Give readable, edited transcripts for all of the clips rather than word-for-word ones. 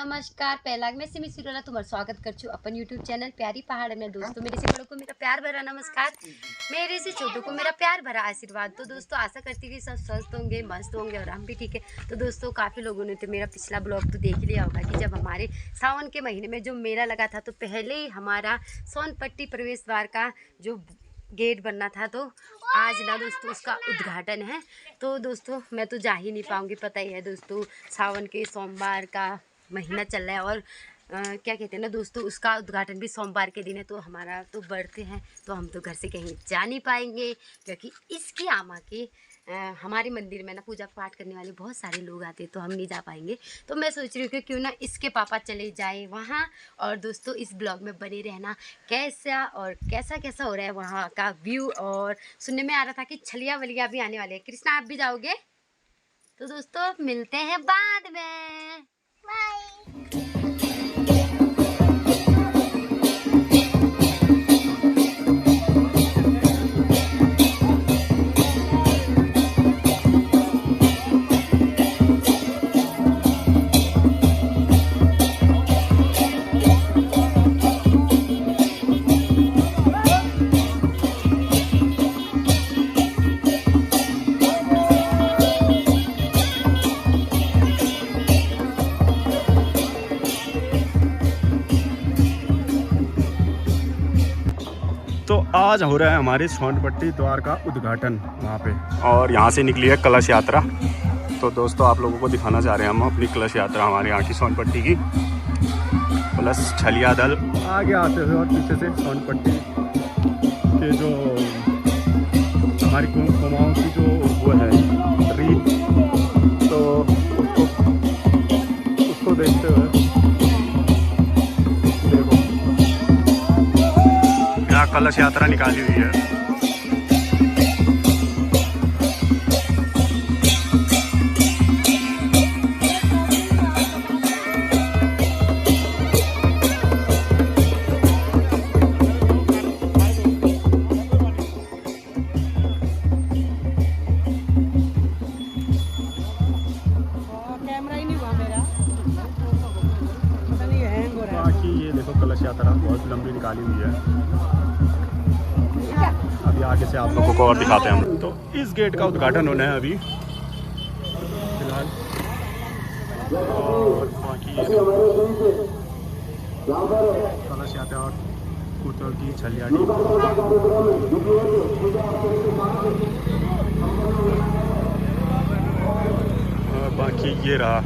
नमस्कार पहला मैं सिमी सिरोला तुम्हारा स्वागत कर छू अपन यूट्यूब चैनल प्यारी पहाड़ में। दोस्तों मेरे से बड़ों को मेरा प्यार भरा नमस्कार, मेरे से छोटों को मेरा प्यार भरा आशीर्वाद। तो दोस्तों आशा करती कि सब स्वस्थ होंगे, मस्त होंगे और हम भी ठीक है। तो दोस्तों काफ़ी लोगों ने तो मेरा पिछला ब्लॉग तो देख लिया होगा कि जब हमारे सावन के महीने में जो मेला लगा था, तो पहले ही हमारा सोनपट्टी प्रवेश द्वार का जो गेट बनना था, तो आज ना दोस्तों उसका उद्घाटन है। तो दोस्तों मैं तो जा ही नहीं पाऊँगी, पता ही है दोस्तों सावन के सोमवार का महीना चल रहा है और क्या कहते हैं ना दोस्तों, उसका उद्घाटन भी सोमवार के दिन है। तो हमारा तो बर्थडे है, तो हम तो घर से कहीं जा नहीं पाएंगे, क्योंकि इसकी आमा के हमारे मंदिर में ना पूजा पाठ करने वाले बहुत सारे लोग आते हैं, तो हम नहीं जा पाएंगे। तो मैं सोच रही हूँ कि क्यों ना इसके पापा चले जाए वहाँ। और दोस्तों इस ब्लॉग में बने रहना, कैसा और कैसा कैसा हो रहा है वहाँ का व्यू। और सुनने में आ रहा था कि छलिया वलिया भी आने वाले हैं। कृष्णा आप भी जाओगे? तो दोस्तों मिलते हैं बाद में, बाय। तो आज हो रहा है हमारे सोनपट्टी द्वार का उद्घाटन वहाँ पे, और यहाँ से निकली है कलश यात्रा। तो दोस्तों आप लोगों को दिखाना चाह रहे हैं हम अपनी कलश यात्रा, हमारे यहाँ की सोनपट्टी की, प्लस छलिया दल आगे आते हुए और पीछे से सोनपट्टी के जो हमारी कुमाऊँ की जो वो है रीत, तो उसको देखते हुए कलश यात्रा निकाली हुई है। कैमरा ही नहीं हुआ मेरा, पता नहीं हैंग हो रहा है। बाकी ये देखो कलश यात्रा बहुत लंबी निकाली हुई है। अभी आगे से आप लोगों को और दिखाते हैं हम। तो इस गेट का उद्घाटन होना है अभी फिलहाल, और बाकी कलश यात्रा और कुतौल की छलिया टीम। बाकी ये रहा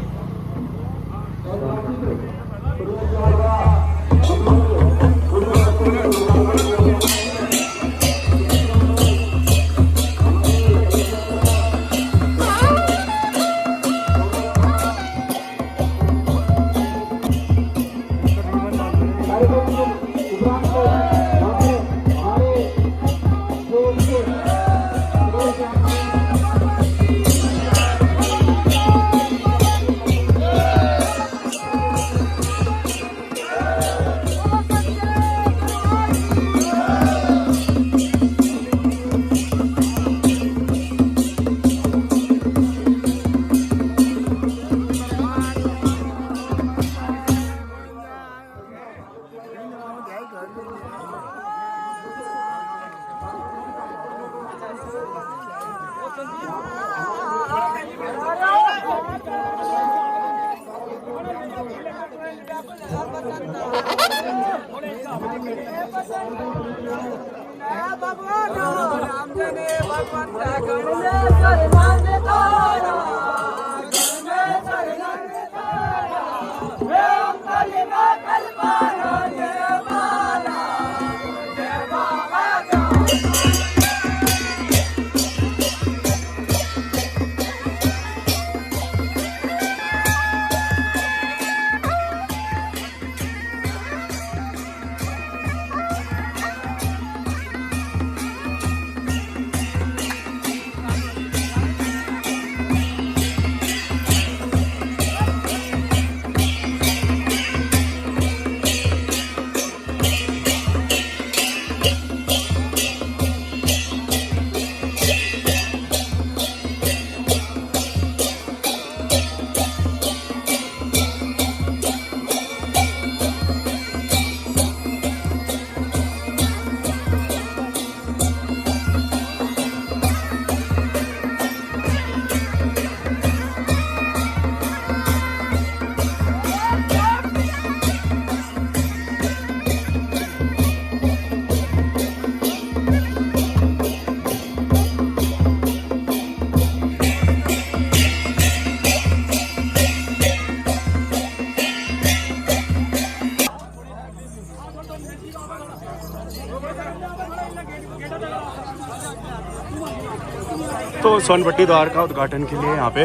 तो सोनपट्टी द्वार का उद्घाटन के लिए यहाँ पे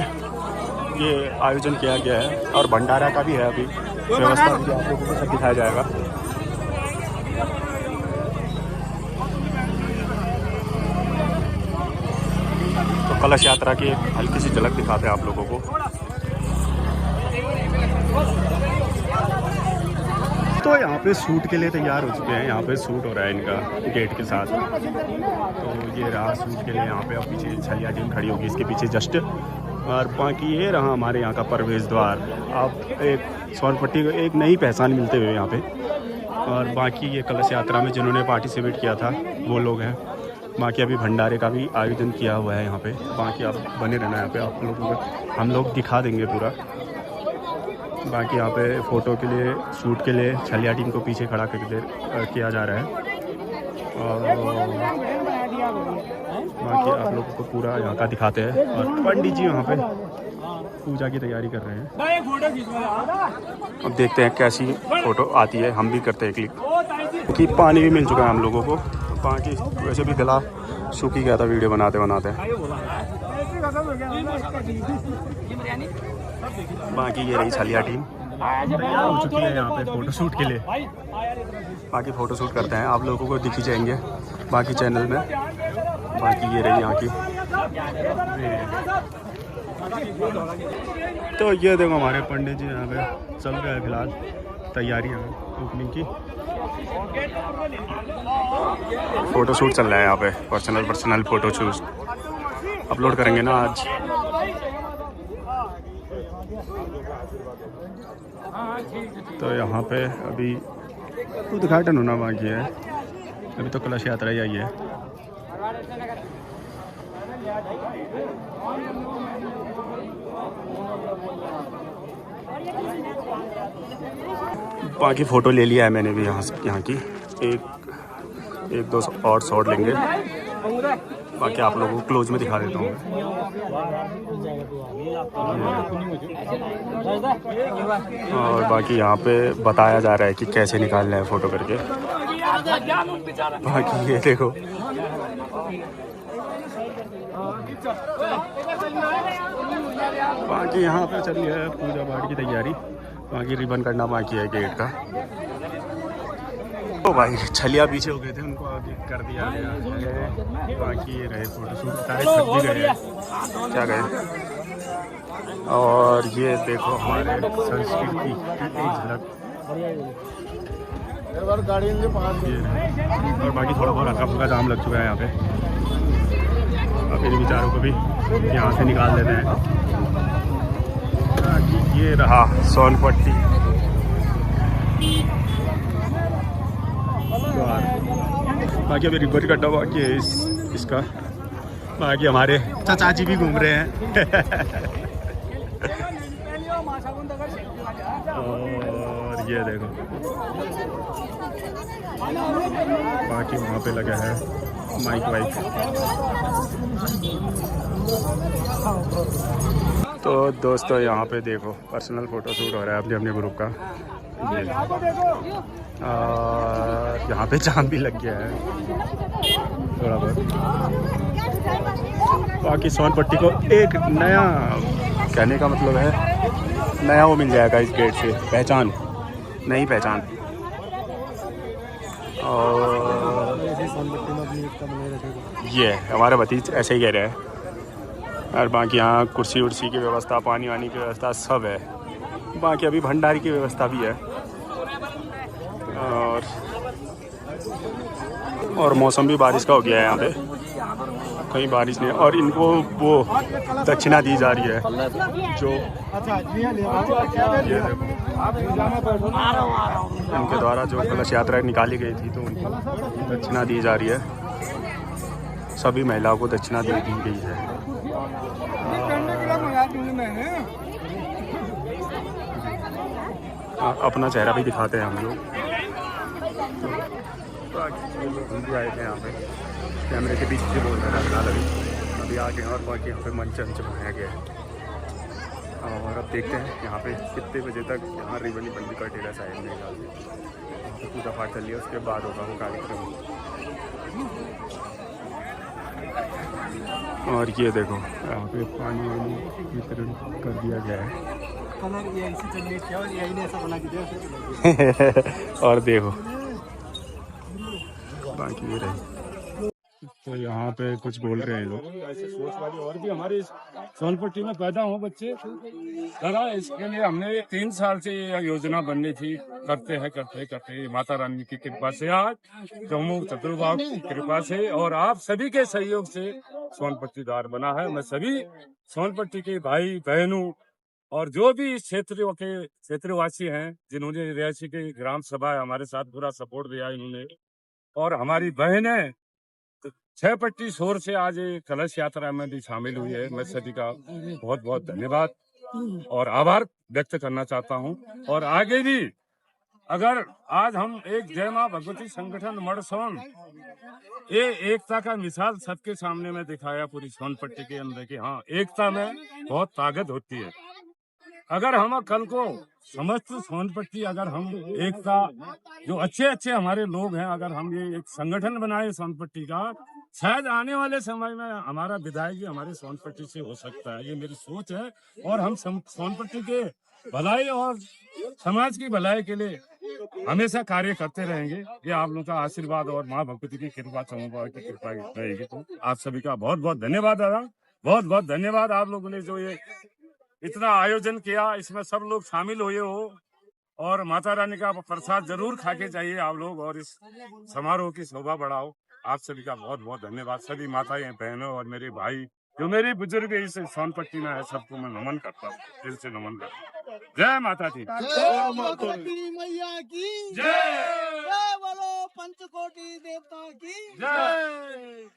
ये आयोजन किया गया है और भंडारा का भी है अभी व्यवस्था भी आप लोगों को सब दिखाया जाएगा। तो कलश यात्रा की एक हल्की सी झलक दिखाते हैं आप लोगों को। तो यहाँ पे शूट के लिए तैयार हो चुके हैं। यहाँ पे शूट हो रहा है इनका गेट के साथ। तो ये रहा शूट के लिए यहाँ पे, अब पीछे छलिया टीम खड़ी होगी इसके पीछे जस्ट। और बाकी ये रहा हमारे यहाँ का प्रवेश द्वार। आप एक सोनपट्टी को एक नई पहचान मिलते हुए यहाँ पे। और बाकी ये कलश यात्रा में जिन्होंने पार्टिसिपेट किया था वो लोग हैं। बाकी अभी भंडारे का भी आयोजन किया हुआ है यहाँ पे। बाकी आप बने रहना यहाँ पे, आप लोगों को हम लोग दिखा देंगे पूरा। बाकी यहाँ पे फ़ोटो के लिए, शूट के लिए छलिया टीम को पीछे खड़ा करके किया जा रहा है। और बाकी आप लोगों को पूरा यहाँ का दिखाते हैं। और पंडित जी यहाँ पे पूजा की तैयारी कर रहे हैं। अब देखते हैं कैसी फ़ोटो आती है, हम भी करते हैं क्लिक। कि पानी भी मिल चुका है हम लोगों को। बाकी वैसे भी गला सूख ही गया था वीडियो बनाते बनाते। बाकी ये रही छलिया टीम तैयार हो चुकी है यहाँ पे फ़ोटोशूट के लिए। बाकी फ़ोटोशूट करते हैं, आप लोगों को दिखी जाएंगे बाकी चैनल में। बाकी ये रही यहाँ की। तो ये देखो हमारे पंडित जी यहाँ पे चल रहे हैं फिलहाल तैयारियाँ ओपनिंग की। फ़ोटोशूट चल रहा है यहाँ पे, पर्सनल फ़ोटोशूट अपलोड करेंगे ना आज। तो यहाँ पे अभी उद्घाटन होना बाकी है, अभी तो कलश यात्रा ही आई है। बाकी फ़ोटो ले लिया है मैंने भी यहाँ की। एक दो और शॉट लेंगे। बाकी आप लोगों को क्लोज में दिखा देता हूँ। और बाकी यहाँ पे बताया जा रहा है कि कैसे निकालना है फ़ोटो करके। बाकी ये देखो बाकी यहाँ पे चल रही है पूजा पाठ की तैयारी। बाकी रिबन करना बाकी है गेट का। तो भाई छलिया पीछे हो गए थे, उनको आगे कर दिया गया है। बाकी ये रहे फोटोशूट सारे छप भी गए क्या गए। और ये देखो हमारे संस्कृति की एक झलक। और बाकी थोड़ा बहुत हल्का फुल्का जाम लग चुका है यहाँ पे। अब इन विचारों को भी यहाँ से निकाल देते हैं। ये रहा सोनपट्टी द्वार। बाकी अभी रिवर कटा बाकी है इसका। बाकी हमारे चाचा जी भी घूम रहे हैं। और ये देखो बाकी वहाँ पे लगा है माइक वाइक। तो दोस्तों यहाँ पे देखो पर्सनल फ़ोटो शूट हो रहा है अपने अपने ग्रुप का। यहाँ पे जाम भी लग गया है थोड़ा बहुत। बाकी सोनपट्टी को एक नया, कहने का मतलब है नया वो मिल जाएगा इस गेट से, पहचान, नई पहचान। और ये हमारा भतीज ऐसे ही कह रहे हैं। और बाकी यहाँ कुर्सी उर्सी की व्यवस्था, पानी वानी की व्यवस्था सब है। बाकी अभी भंडारी की व्यवस्था भी है। और मौसम भी बारिश का हो गया है यहाँ पे, कहीं बारिश नहीं। और इनको वो दक्षिणा दी जा रही है जो इनके द्वारा जो कलश यात्रा निकाली गई थी, तो उनको दक्षिणा दी जा रही है। सभी महिलाओं को दक्षिणा दे दी गई है। अपना चेहरा भी दिखाते हैं हम लोग। हम भी आए थे यहाँ पे, कैमरे के पीछे से बोल रहे हैं फिलहाल अभी आ गए। और बाकी यहाँ पे मंच बनाया गया है। और अब देखते हैं यहाँ पे कितने बजे तक यहाँ रिबन बंदी का टेरा साइड में पूजा पाठ कर लिया, उसके बाद होगा वो कार्यक्रम। और ये देखो यहाँ पे पानी वानी वितरण कर दिया गया है। कलर ये ऐसे चलिए क्या यही ने ऐसा बना के दिया। और देखो बाकी ये रही। तो यहाँ पे कुछ बोल रहे हैं लोग, ऐसे सोच वाले और भी हमारे सोनपट्टी में पैदा हो बच्चे जरा, इसके लिए हमने 3 साल से ये योजना बननी थी। करते माता रानी की कृपा से, आज चौमुख चतुर्बाहु की कृपा से और आप सभी के सहयोग से सोनपट्टी द्वार बना है। मैं सभी सोनपट्टी के भाई बहनों और जो भी इस क्षेत्रवासी हैं, जिन्होंने रियासी के ग्राम सभा हमारे साथ पूरा सपोर्ट दिया इन्होंने, और हमारी बहनें 6 पट्टी शोर से आज कलश यात्रा में भी शामिल हुई है। मैं सभी का बहुत बहुत धन्यवाद और आभार व्यक्त करना चाहता हूं। और आगे भी अगर आज हम एक जय मां भगवती संगठन मड़सोन ये एकता का मिसाल सबके सामने में दिखाया पूरी सोनपट्टी के अंदर की, हाँ एकता में बहुत ताकत होती है। अगर हम कल को समस्त सोनपट्टी, अगर हम एकता, जो अच्छे हमारे लोग हैं, अगर हम ये एक संगठन बनाए सोनपट्टी का, शायद आने वाले समय में हमारा विधायक भी हमारे सोनपट्टी से हो सकता है। ये मेरी सोच है और हम सोनपट्टी के भलाई और समाज की भलाई के लिए हमेशा कार्य करते रहेंगे। ये आप लोगों का आशीर्वाद और माँ भगवती की कृपा, चौमुखा की कृपा रहेगी। तो आप सभी का बहुत बहुत धन्यवाद दादा, बहुत बहुत धन्यवाद। आप लोगों ने जो ये इतना आयोजन किया, इसमें सब लोग शामिल हुए हो और माता रानी का प्रसाद जरूर खा के जाइए आप लोग और इस समारोह की शोभा बढ़ाओ। आप सभी का बहुत बहुत धन्यवाद। सभी माताएं, बहनों और मेरे भाई जो मेरे बुजुर्ग इस सोनपट्टी में है, सबको मैं नमन करता हूँ, दिल से नमन करता हूँ। जय माता दी, जय भगवती मैया की जय, जय बोलो पंचकोटि देवता की जय,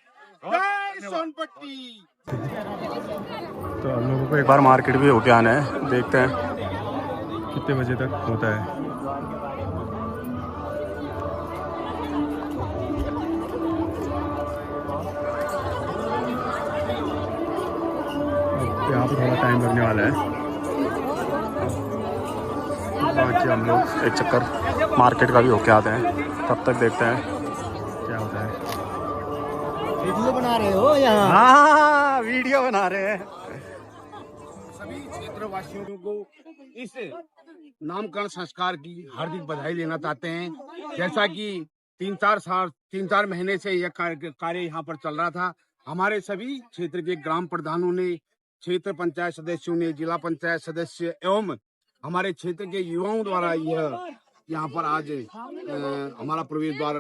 जय सोनपट्टी। तो हम लोगों को एक बार मार्केट भी होके आना है, देखते हैं कितने बजे तक होता है। यहाँ पे थोड़ा टाइम लगने वाला है, बाकी हम लोग एक चक्कर मार्केट का भी होके आते हैं, तब तक देखते हैं क्या होता है। वीडियो बना रहे हो यहाँ? हाँ वीडियो बना रहे हैं। सभी क्षेत्रवासियों को इस नामकरण संस्कार की हार्दिक बधाई देना चाहते हैं। जैसा कि 3-4 महीने से यह कार्य यहाँ पर चल रहा था, हमारे सभी क्षेत्र के ग्राम प्रधानों ने, क्षेत्र पंचायत सदस्यों ने, जिला पंचायत सदस्य एवं हमारे क्षेत्र के युवाओं द्वारा यह यहाँ पर आज हमारा प्रवेश द्वार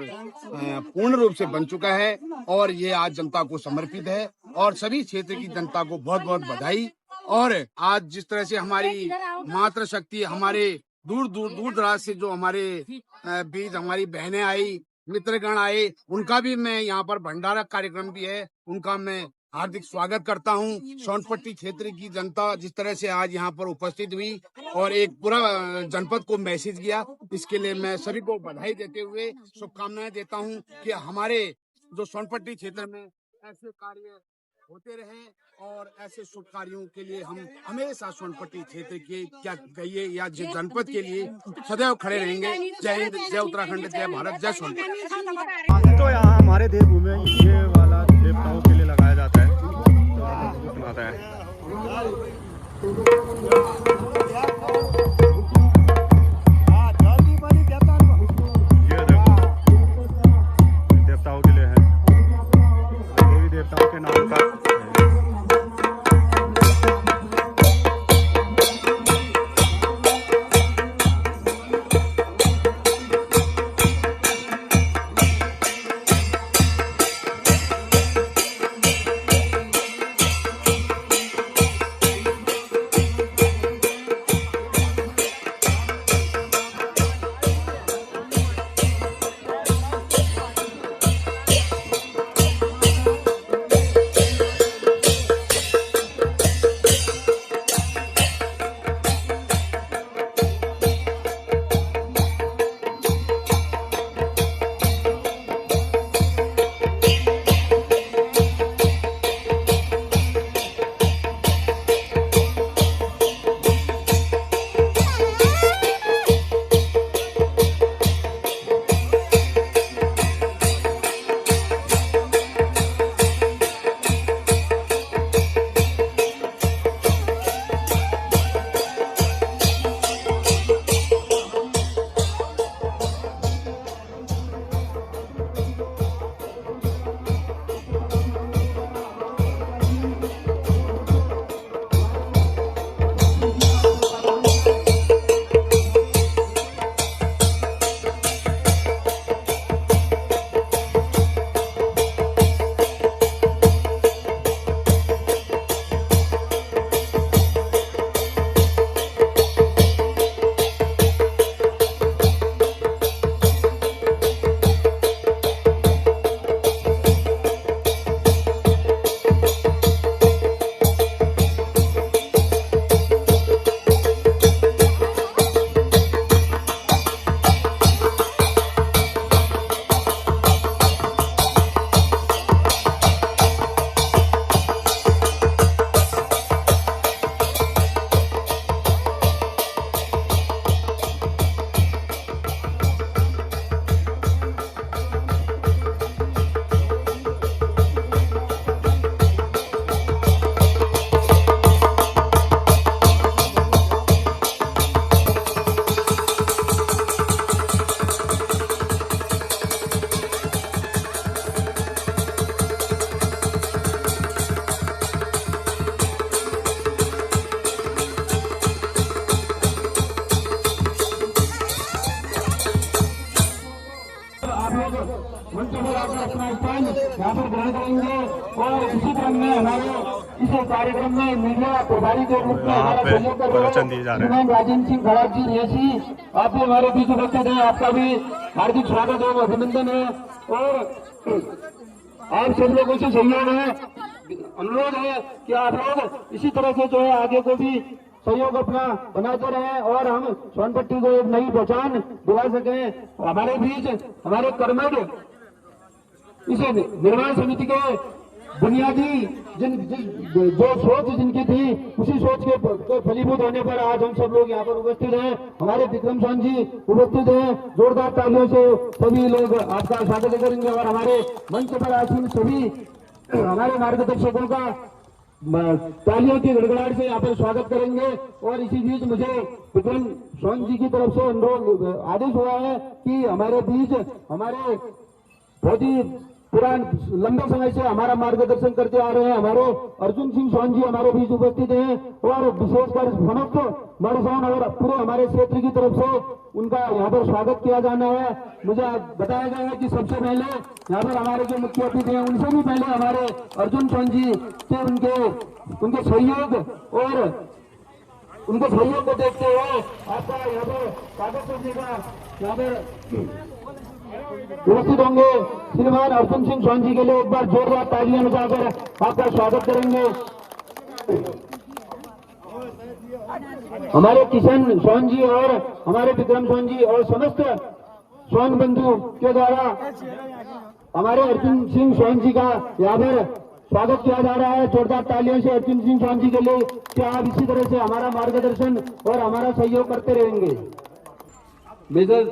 पूर्ण रूप से बन चुका है और ये आज जनता को समर्पित है। और सभी क्षेत्र की जनता को बहुत बहुत बधाई। और आज जिस तरह से हमारी मातृ शक्ति, हमारे दूर दराज से जो हमारे बीच हमारी बहनें आई, मित्रगण आए, उनका भी मैं यहाँ पर भंडारा कार्यक्रम भी है, उनका मैं हार्दिक स्वागत करता हूँ। सोनपट्टी क्षेत्र की जनता जिस तरह से आज यहाँ पर उपस्थित हुई और एक पूरा जनपद को मैसेज किया, इसके लिए मैं सभी को बधाई देते हुए शुभकामनाएं देता हूँ कि हमारे जो सोनपट्टी क्षेत्र में ऐसे कार्य होते रहे और ऐसे शुभ कार्यों के लिए हम हमेशा सोनपट्टी क्षेत्र के क्या कहिए या जनपद के लिए सदैव खड़े रहेंगे। जय हिंद, जय उत्तराखंड, जय भारत, जय सोनपट्टी। तो यहाँ हमारे देवभूमि में ये वाला देवताओं के लिए लगाया जाता है, तो आप लोगों को सुनाता है। ये देखो देवताओं के लिए है, देवी देवताओं के नाम का अपना स्थान यहाँ पर ग्रहण करेंगे। और इसी क्रम में हमारे इस कार्यक्रम में मीडिया प्रभारी के रूप में हमारा सहयोग कर रहे हैं श्रीमान राजेंद्र सिंह खड़ाक जी रियासी, आप भी हमारे बीच उपस्थित हैं। आपका भी हार्दिक स्वागत है, अभिनंदन है। और आप सब लोगों से सहयोग है, अनुरोध है कि आप लोग इसी तरह से जो है आगे को भी सहयोग अपना बनाते रहे और हम सोनपट्टी को एक नई पहचान दिला सकें। हमारे बीच हमारे कर्मठ इस निर्माण समिति के बुनियादी जो सोच जिनकी थी, उसी सोच के फलीभूत होने पर आज हम सब लोग यहाँ पर उपस्थित हैं। हमारे विक्रम सोन जी उपस्थित हैं, जोरदार तालियों से सभी लोग आपका स्वागत करेंगे। और हमारे मंच पर आसीन सभी हमारे मार्गदर्शकों का तालियों की गड़गड़ाहट से यहाँ पर स्वागत करेंगे। और इसी बीच मुझे विक्रम सोन जी की तरफ से अनुरोध आदेश हुआ है कि हमारे बीच हमारे बहुत ही लंबे समय से हमारा मार्गदर्शन करते आ रहे हैं हमारे अर्जुन सिंह सोन जी हमारे बीच उपस्थित हैं। और विशेषकर समस्त मड़सान और पूरे हमारे क्षेत्र की तरफ से उनका यहाँ पर स्वागत किया जाना है। मुझे बताया गया है कि सबसे पहले यहाँ पर हमारे जो मुख्य अतिथि हैं उनसे भी पहले हमारे अर्जुन सोन जी से उनके सहयोग और उनके सहयोग को देखते हुए आपका यहाँ पर स्वागत करने का यहाँ पर उपस्थित होंगे श्रीमान अर्जुन सिंह सोन जी के लिए एक बार जोरदार तालियां बजाकर आपका स्वागत करेंगे। हमारे किशन सोन जी और हमारे विक्रम सोन जी और समस्त सोन बंधु के द्वारा हमारे अर्जुन सिंह सोन जी का यहाँ पर स्वागत किया जा रहा है। जोरदार तालियों से अर्जुन सिंह सोन जी के लिए कि आप इसी तरह से हमारा मार्गदर्शन और हमारा सहयोग करते रहेंगे। मेजर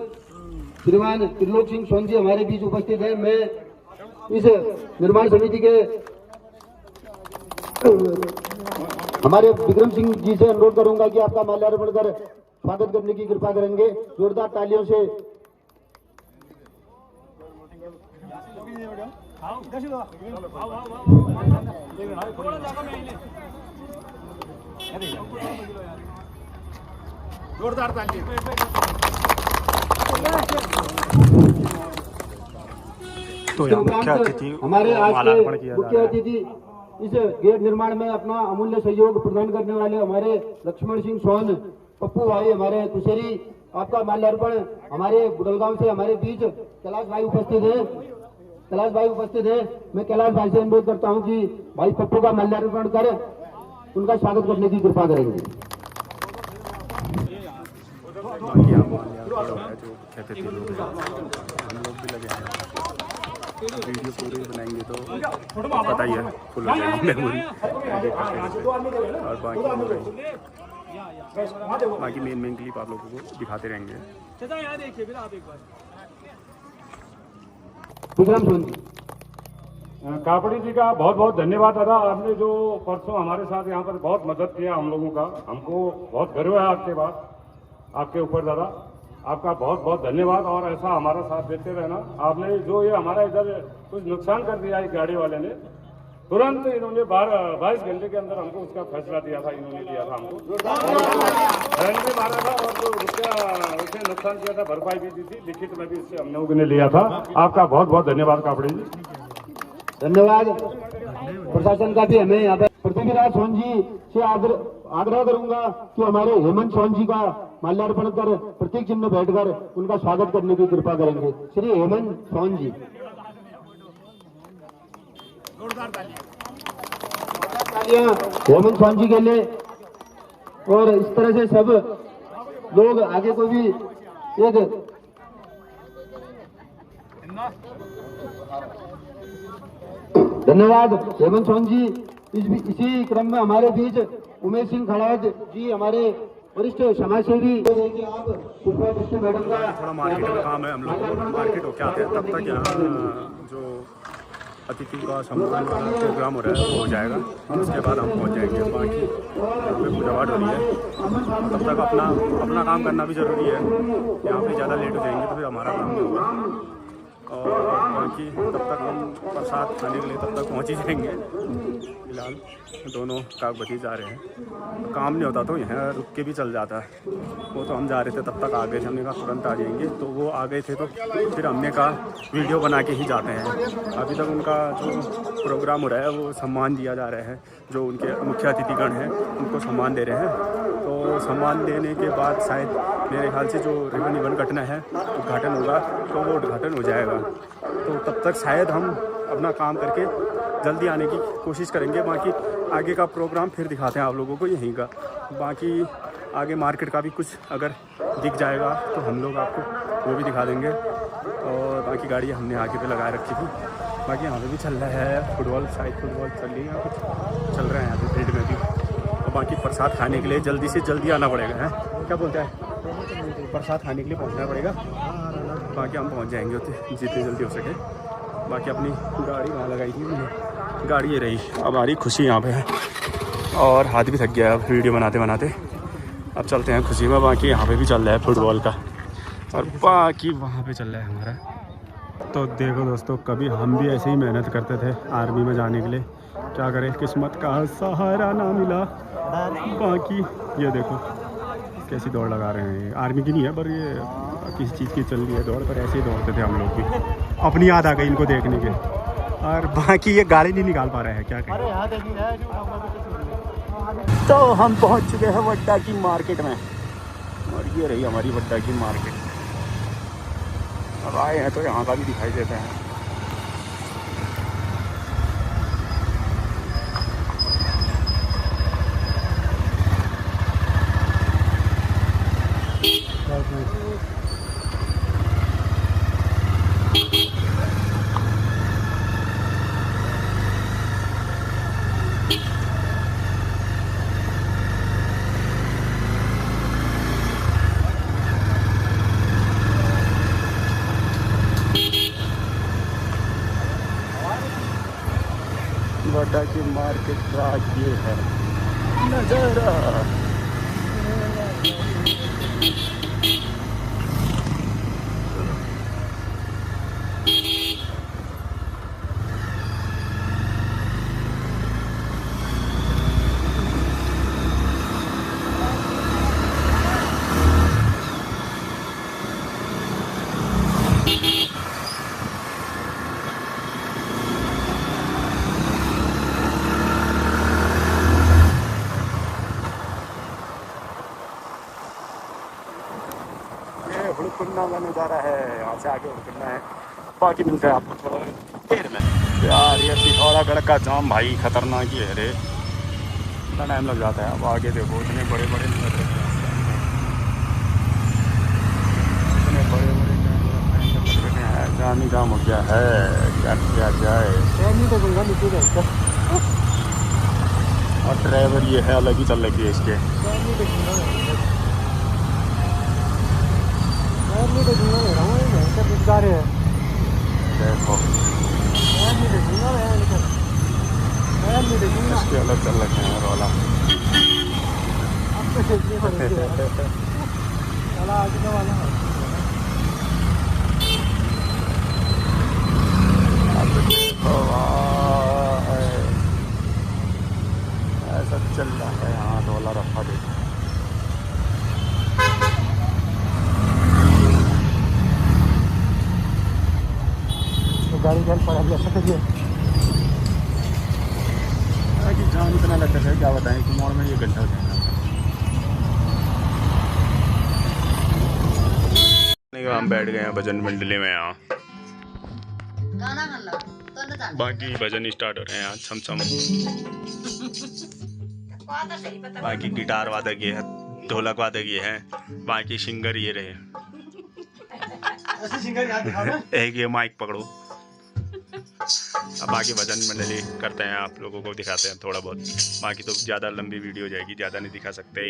श्रीमान त्रिलोक सिंह सोन जी हमारे बीच उपस्थित है। मैं इस निर्माण समिति के हमारे विक्रम सिंह जी से अनुरोध करूंगा कि आपका माल्यार्पण कर स्वागत करने की कृपा करेंगे जोरदार तालियों से। जोरदार तालियां। तो यहाँ मुख्य अतिथि हमारे आज माल्यार्पण के किया जा मुख्य रहा है। अतिथि इस गेट निर्माण में अपना अमूल्य सहयोग प्रदान करने वाले हमारे लक्ष्मण सिंह सोन पप्पू भाई हमारे कुशेरी, आपका माल्यार्पण हमारे गुड़लगांव से हमारे बीच कैलाश भाई उपस्थित है। कैलाश भाई उपस्थित है। मैं कैलाश भाई से अनुरोध करता हूं कि भाई पप्पू का माल्यार्पण कर उनका स्वागत करने की कृपा करेंगे। बाकी आप माल्यार्पण हो गया, जो कहते थे लोग हम लोग भी लगे हैं। वीडियो पूरी बनाएंगे तो पता ही है, फुल हो जाएगी मेमोरी और बाकी मेन क्लिप आप लोगों को दिखाते रहेंगे। विक्रम सोन जी कापड़ी जी का बहुत बहुत धन्यवाद दादा। आपने जो परसों हमारे साथ यहाँ पर बहुत मदद किया हम लोगों का, हमको बहुत गर्व है आपके बाद आपके ऊपर दादा। आपका बहुत बहुत धन्यवाद और ऐसा हमारा साथ देते रहना। आपने जो ये हमारा इधर कुछ नुकसान कर दिया एक गाड़ी वाले ने, तुरंत इन्होंने 22 घंटे के अंदर हमको उसका फैसला दिया था, इन्होंने दिया था हमको फैन भी मारा था और जो रुपया उसने नुकसान किया था भरपाई भी दी थी, लिखित में भी इससे हम लोगों ने लिया था। आपका बहुत बहुत धन्यवाद कापड़ी जी। धन्यवाद। प्रशासन का भी हमें यहाँ पर पृथ्वीराज सोन जी से आग्रह करूंगा कि हमारे हेमंत सोन जी का माल्यार्पण कर प्रतीक चिन्ह बैठकर उनका स्वागत करने की कृपा करेंगे। श्री हेमंत सोन जी तालियां हेमंत सोन जी के लिए। और इस तरह से सब लोग आगे को भी एक धन्यवाद हेमंत सोन जी। इसी क्रम में हमारे बीच उमेश सिंह खड़ाज जी हमारे वरिष्ठ समाजसेवी आप पुष्पा दृष्टि मैडम का थोड़ा मार्केट का काम है, हम लोग मार्केट होके आते हैं, तब तक यहाँ जो अतिथि का सम्मान वाला प्रोग्राम हो रहा है वो हो जाएगा, उसके बाद हम पहुँच जाएंगे। बाकी पूजा पाठ हो रही है, तब तक अपना काम करना भी जरूरी है। यहाँ पे ज़्यादा लेट हो जाएंगे तो फिर हमारा काम नहीं होगा। और बाकी तब तक हम प्रसाद खाने के लिए तब तक पहुँच ही जाएंगे। फिलहाल दोनों कागबती जा रहे हैं, काम नहीं होता तो यहाँ रुक के भी चल जाता है। वो तो हम जा रहे थे तब तक आ गए थे, हमने कहा तुरंत आ जाएंगे, तो वो आ गए थे तो फिर हमने कहा वीडियो बना के ही जाते हैं। अभी तक उनका जो प्रोग्राम हो रहा है वो सम्मान दिया जा रहा है, जो उनके मुख्य अतिथिगण हैं उनको सम्मान दे रहे हैं। तो सम्मान देने के बाद शायद मेरे ख्याल से जो रिबन कटना है उद्घाटन होगा, तो वो उद्घाटन हो जाएगा। तो तब तक शायद हम अपना काम करके जल्दी आने की कोशिश करेंगे। बाकी आगे का प्रोग्राम फिर दिखाते हैं आप लोगों को यहीं का। बाकी आगे मार्केट का भी कुछ अगर दिख जाएगा तो हम लोग आपको वो भी दिखा देंगे। और बाकी गाड़ी हमने आगे पे लगाए रखी थी। बाकी यहाँ पे भी चल रहा है फुटबॉल, शायद फुटबॉल चल रही है, कुछ चल रहा है यहाँ पे फील्ड में भी। और बाकी प्रसाद खाने के लिए जल्दी से जल्दी आना पड़ेगा, है क्या बोलता है? प्रसाद खाने के लिए पहुँचना पड़ेगा। बाकी हम पहुँच जाएंगे उतने जितनी जल्दी हो सके। बाकी अपनी गाड़ी वहाँ लगाई थी मैंने, गाड़ी ये रही। अब आ रही खुशी यहाँ पे है और हाथ भी थक गया अब वीडियो बनाते बनाते। अब चलते हैं खुशी में। बाकी यहाँ पे भी चल रहा है फुटबॉल का, और बाकी वहाँ पे चल रहा है हमारा। तो देखो दोस्तों, कभी हम भी ऐसे ही मेहनत करते थे आर्मी में जाने के लिए, क्या करें किस्मत का सहारा ना मिला। बाकी ये देखो कैसी दौड़ लगा रहे हैं, आर्मी की नहीं है पर ये किसी चीज़ की चल रही है दौड़, पर ऐसे ही दौड़ते थे हम लोग भी। अपनी याद आ गई इनको देखने के। और बाकी ये गाड़ी नहीं निकाल पा रहे हैं, क्या करें। तो हम पहुंच चुके हैं वड्डा की मार्केट में, और ये रही हमारी वड्डा की मार्केट। अब आए हैं तो यहाँ का भी दिखाई देता है। वड्डा की मार्केट का ये है नज़ारा। हुड़कुन्ना का नज़ारा है, यहाँ से आगे हुड़कुन्ना है। बाकी मिलते हैं आपको थोड़ा देर में। यार ये पिथौरागढ़ का जाम भाई खतरनाक ही है रे, इतना टाइम लग जाता है। अब आगे देखो इतने बड़े बड़े इतने बड़े जाम ही जाम हो गया है, क्या किया जाए। और ड्राइवर ये है अलग ही चल रही है इसके। देखो इसके अलग चल रखे हैं रोला। ऐसा चल रहा है यहाँ रोला रखा देखो। गाड़ी चल पड़ा कि जाम इतना लगता है, क्या बताएं कि मोड़ में ये घंटा हो जाएगा। हम बैठ गए हैं भजन मंडली में यहाँ। बाकी भजन स्टार्ट हो रहे हैं यहाँ छम छम। बाकी गिटार वादक ये है, ढोलक वादक ये है, बाकी सिंगर ये रहे। एक ये माइक पकड़ो। अब बाकी भजन मंडली करते हैं, आप लोगों को दिखाते हैं थोड़ा बहुत। बाकी तो ज़्यादा लंबी वीडियो हो जाएगी, ज़्यादा नहीं दिखा सकते।